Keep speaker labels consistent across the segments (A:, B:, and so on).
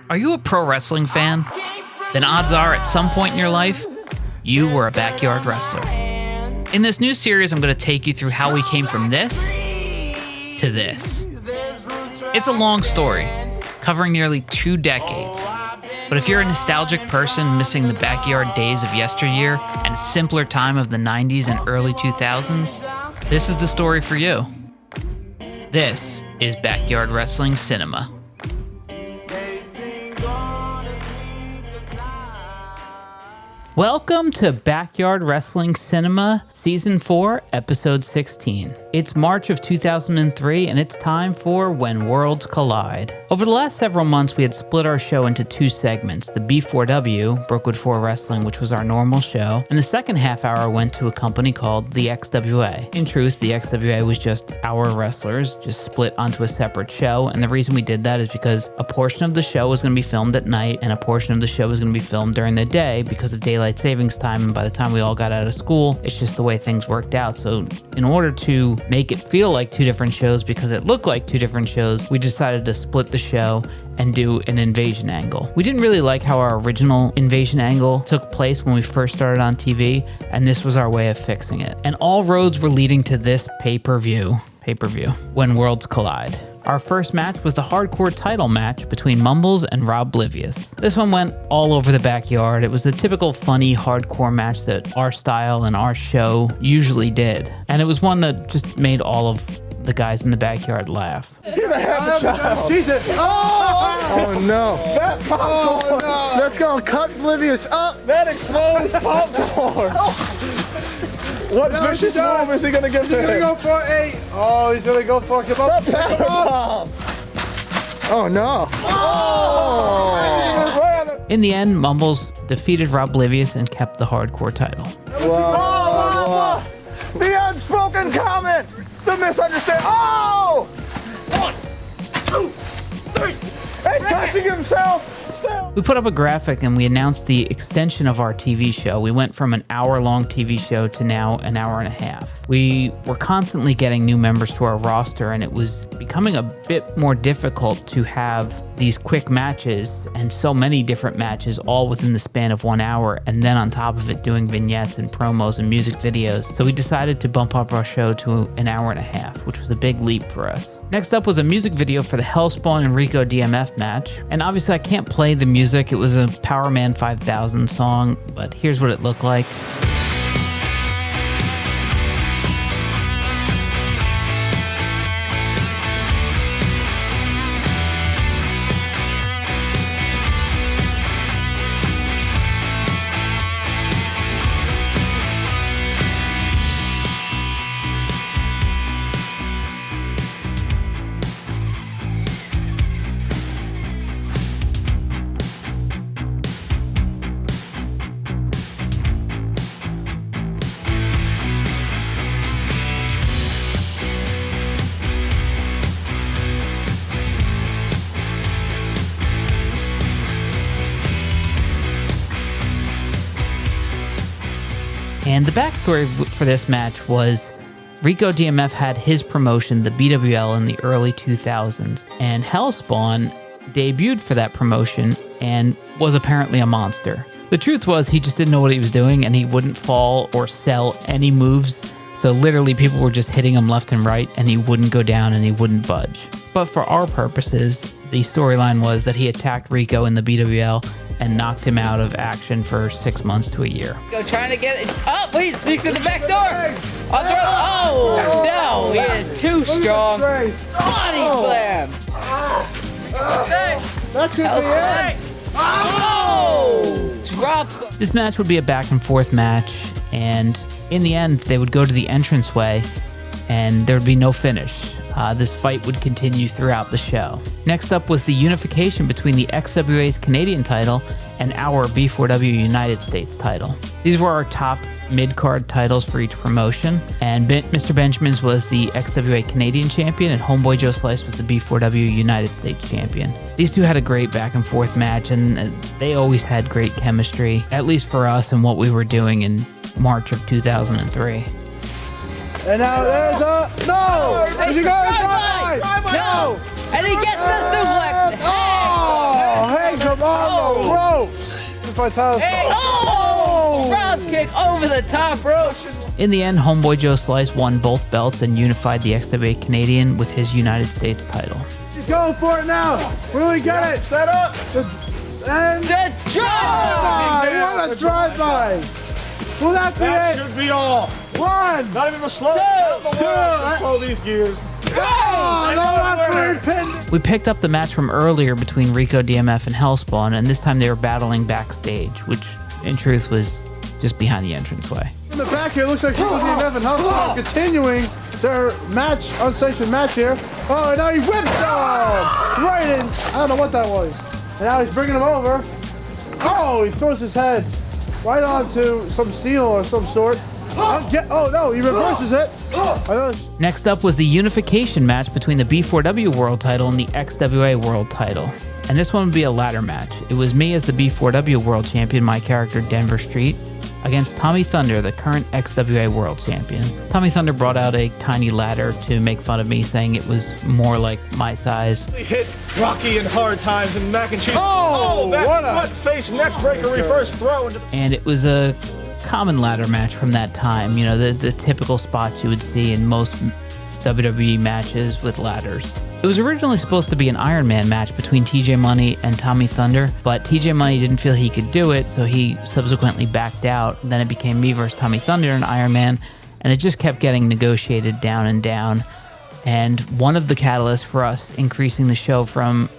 A: Are you a pro wrestling fan? Then odds are at some point in your life, you were a backyard wrestler. In this new series, I'm going to take you through how we came from this to this. It's a long story, covering nearly 2 decades. But if you're a nostalgic person missing the backyard days of yesteryear and a simpler time of the 90s and early 2000s, this is the story for you. This is Backyard Wrestling Cinema. Welcome to Backyard Wrestling Cinema, Season 4, Episode 16. It's March of 2003, and it's time for When Worlds Collide. Over the last several months, we had split our show into 2 segments, the B4W, Brookwood 4 Wrestling, which was our normal show, and the second half hour went to a company called the XWA. In truth, the XWA was just our wrestlers, just split onto a separate show, and the reason we did that is because a portion of the show was going to be filmed at night, and a portion of the show was going to be filmed during the day because of daylight savings time, and by the time we all got out of school, it's just the way things worked out. So in order to make it feel like 2 different shows, because it looked like 2 different shows, we decided to split the show and do an invasion angle. We didn't really like how our original invasion angle took place when we first started on TV, and this was our way of fixing it. And all roads were leading to this pay-per-view, When Worlds Collide. Our first match was the hardcore title match between Mumbles and Rob Blivious. This one went all over the backyard. It was the typical funny hardcore match that our style and our show usually did. And it was one that just made all of the guys in the backyard laugh.
B: She's a half a child. Jesus. Oh no. That popcorn. No. Let's go. Cut Blivious up. That exposed popcorn. What vicious move is he going to give to him? He's going to go for 8. Oh, he's going to go for the power bomb. Oh, no. Oh.
A: In the end, Mumbles defeated Rob Blivious and kept the hardcore title.
B: Whoa. The unspoken comment. The misunderstanding. Oh! 1, 2, 3. And touching himself.
A: We put up a graphic and we announced the extension of our TV show. We went from an hour-long TV show to now an hour and a half. We were constantly getting new members to our roster, and it was becoming a bit more difficult to have these quick matches and so many different matches all within the span of 1 hour, and then on top of it doing vignettes and promos and music videos. So we decided to bump up our show to an hour and a half, which was a big leap for us. Next up was a music video for the Hellspawn and Rico DMF match. And obviously I can't play the music. It was a Power Man 5000 song, but here's what it looked like. And the backstory for this match was Rico DMF had his promotion, the BWL, in the early 2000s, and Hellspawn debuted for that promotion and was apparently a monster. The truth was he just didn't know what he was doing, and he wouldn't fall or sell any moves, so literally people were just hitting him left and right, and he wouldn't go down and he wouldn't budge. But for our purposes, the storyline was that he attacked Rico in the BWL and knocked him out of action for 6 months to a year.
C: Go trying to get it. Oh, wait, sneaks in the back door. Oh, no, he is too strong. Body slam.
B: That could be it.
C: Oh, drops.
A: This match would be a back and forth match, and in the end, they would go to the entranceway, and there would be no finish. This fight would continue throughout the show. Next up was the unification between the XWA's Canadian title and our B4W United States title. These were our top mid-card titles for each promotion, and Mr. Benjamin's was the XWA Canadian champion, and Homeboy Joe Slice was the B4W United States champion. These two had a great back and forth match, and they always had great chemistry, at least for us and what we were doing in March of 2003.
B: And now there's a... No! Is he going
C: No! And he gets the suplex!
B: Oh! Hey, unified title.
C: Hey, oh! Drop kick over the top rope.
A: In the end, Homeboy Joe Slice won both belts and unified the XWA Canadian with his United States title.
B: He's going for it now. Really get it. Set up. And
C: The drive.
B: what a drive-by. Will that be
D: That
B: it?
D: should be all.
B: One.
D: Not even a slow. Slow these gears.
B: Oh, no, that's pinned.
A: We picked up the match from earlier between Rico, DMF, and Hellspawn, and this time they were battling backstage, which in truth was just behind the entranceway.
B: In the back here, it looks like Rico, DMF, and Hellspawn continuing their match, unsanctioned match here. Oh, and now he whips him right in. I don't know what that was. And now he's bringing him over. Oh, he throws his head right onto some steel or some sort. Oh no, he reverses it.
A: Next up was the unification match between the B4W World title and the XWA World title. And this one would be a ladder match. It was me as the B4W World Champion, my character Denver Street, against Tommy Thunder, the current XWA World Champion. Tommy Thunder brought out a tiny ladder to make fun of me, saying it was more like my size.
D: He hit Rocky in hard times and mac and cheese.
B: Oh,
D: that
B: what a-
D: butt face neck breaker reverse throw.
A: And it was a common ladder match from that time, you know, the typical spots you would see in most WWE matches with ladders. It was originally supposed to be an Iron Man match between TJ Money and Tommy Thunder, but TJ Money didn't feel he could do it, so he subsequently backed out. Then it became me versus Tommy Thunder and Iron Man, and it just kept getting negotiated down and down. And one of the catalysts for us increasing the show from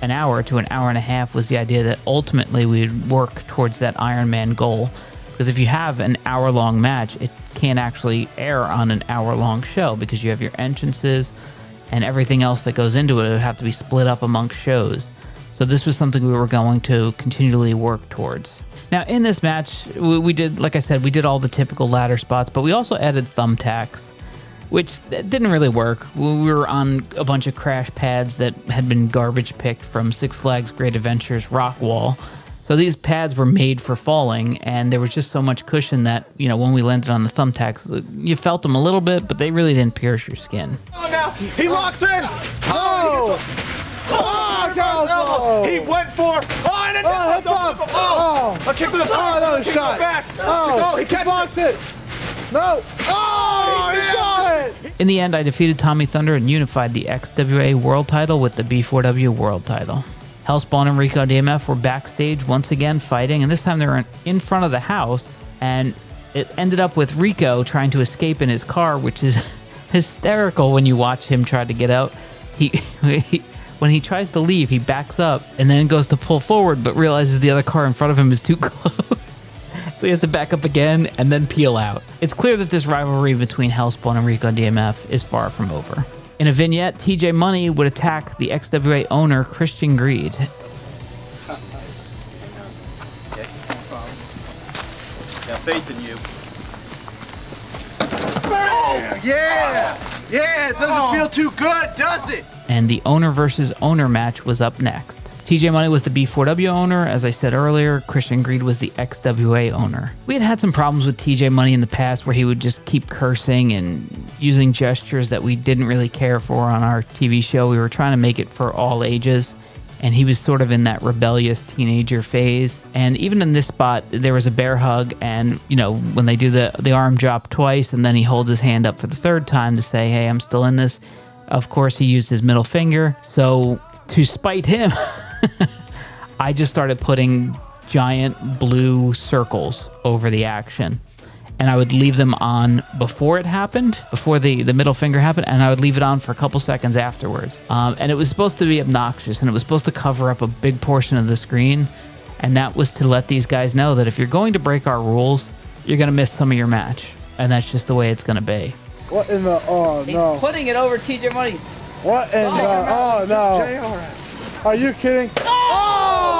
A: an hour to an hour and a half was the idea that ultimately we'd work towards that Iron Man goal. Because if you have an hour-long match, it can't actually air on an hour-long show because you have your entrances and everything else that goes into it. It would have to be split up amongst shows. So this was something we were going to continually work towards. Now, in this match, we did, like I said, we did all the typical ladder spots, but we also added thumbtacks, which didn't really work. We were on a bunch of crash pads that had been garbage picked from Six Flags Great Adventures Rock Wall. So these pads were made for falling, and there was just so much cushion that, you know, when we landed on the thumbtacks, you felt them a little bit, but they really didn't pierce your skin.
D: Oh, now he locks in.
B: Oh!
D: Oh, he went for. Oh, and then
B: hip hop.
D: a kick to the back.
B: Oh, another
D: Kick to
B: shot.
D: the back.
B: Oh,
D: he catches
B: blocks it. No. Oh, he got it.
A: In the end, I defeated Tommy Thunder and unified the XWA World title with the B4W World title. Hellspawn and Rico DMF were backstage once again fighting, and this time they were in front of the house, and it ended up with Rico trying to escape in his car, which is hysterical when you watch him try to get out. When he tries to leave, he backs up and then goes to pull forward, but realizes the other car in front of him is too close. So he has to back up again and then peel out. It's clear that this rivalry between Hellspawn and Rico DMF is far from over. In a vignette, TJ Money would attack the XWA owner, Christian Greed.
E: Got faith in you.
B: Yeah, it doesn't feel too good, does it?
A: And the owner versus owner match was up next. TJ Money was the B4W owner. As I said earlier, Christian Greed was the XWA owner. We had some problems with TJ Money in the past where he would just keep cursing and using gestures that we didn't really care for on our TV show. We were trying to make it for all ages, and he was sort of in that rebellious teenager phase. And even in this spot, there was a bear hug, and, you know, when they do the arm drop twice and then he holds his hand up for the third time to say, hey, I'm still in this, of course he used his middle finger. So to spite him, I just started putting giant blue circles over the action, and I would leave them on before it happened, before the middle finger happened, and I would leave it on for a couple seconds afterwards. And it was supposed to be obnoxious, and it was supposed to cover up a big portion of the screen, and that was to let these guys know that if you're going to break our rules, you're going to miss some of your match, and that's just the way it's going to be.
B: What in the? Oh
C: He's
B: no.
C: putting it over TJ Money's.
B: What in the? Oh no. Are you kidding?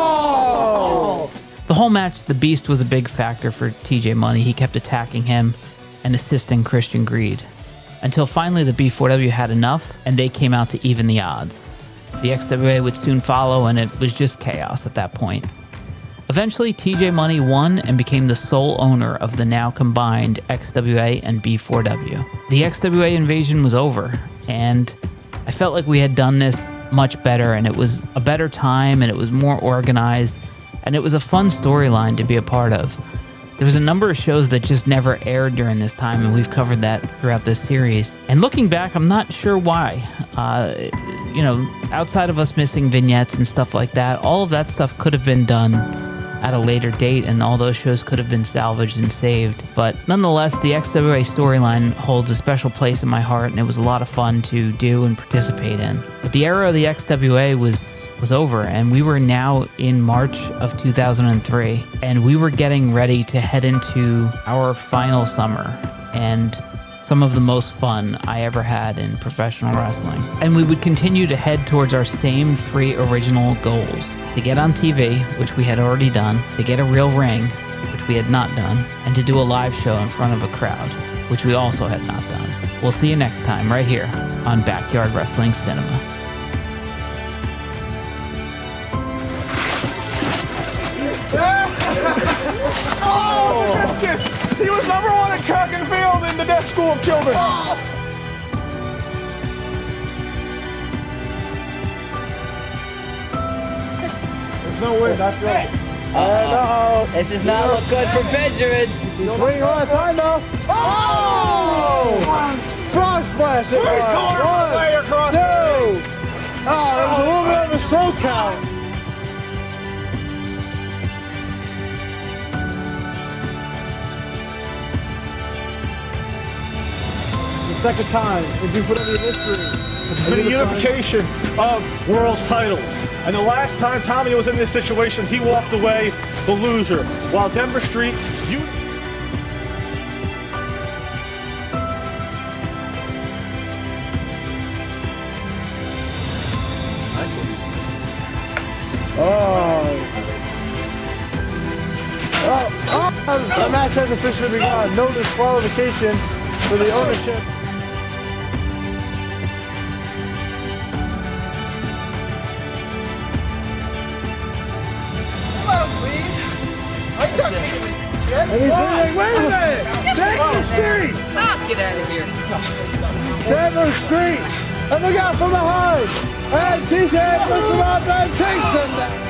B: Oh!
A: The whole match, the Beast was a big factor for TJ Money. He kept attacking him and assisting Christian Greed, until finally the B4W had enough and they came out to even the odds. The XWA would soon follow, and it was just chaos at that point. Eventually, TJ Money won and became the sole owner of the now combined XWA and B4W. The XWA invasion was over, and I felt like we had done this much better, and it was a better time, and it was more organized, and it was a fun storyline to be a part of. There was a number of shows that just never aired during this time, and we've covered that throughout this series. And looking back, I'm not sure why. Outside of us missing vignettes and stuff like that, all of that stuff could have been done at a later date, and all those shows could have been salvaged and saved. But nonetheless, the XWA storyline holds a special place in my heart, and it was a lot of fun to do and participate in. But the era of the XWA was over, and we were now in March of 2003, and we were getting ready to head into our final summer and some of the most fun I ever had in professional wrestling. And we would continue to head towards our same 3 original goals: to get on TV, which we had already done, to get a real ring, which we had not done, and to do a live show in front of a crowd, which we also had not done. We'll see you next time right here on Backyard Wrestling Cinema.
D: Oh, the discus! He was #1 at track and field in the deaf school of children. Oh. There's no way, that's right.
C: Uh-oh. This does not look good for Benjamin.
B: He's waiting all the time though. Oh! Frog splash!
D: He's going all the way across the ring.
B: Oh, there was a little bit of a slow count. Second time in WWE history.
D: It's been a unification of world titles. And the last time Tommy was in this situation, he walked away the loser. While Denver Street,
B: The match has officially begun. No disqualification for the ownership. And he's like, wait a minute! Denver Street!
C: Stop! Get out of here.
B: Denver Street! And look out from behind! And TJ puts him up and takes him down!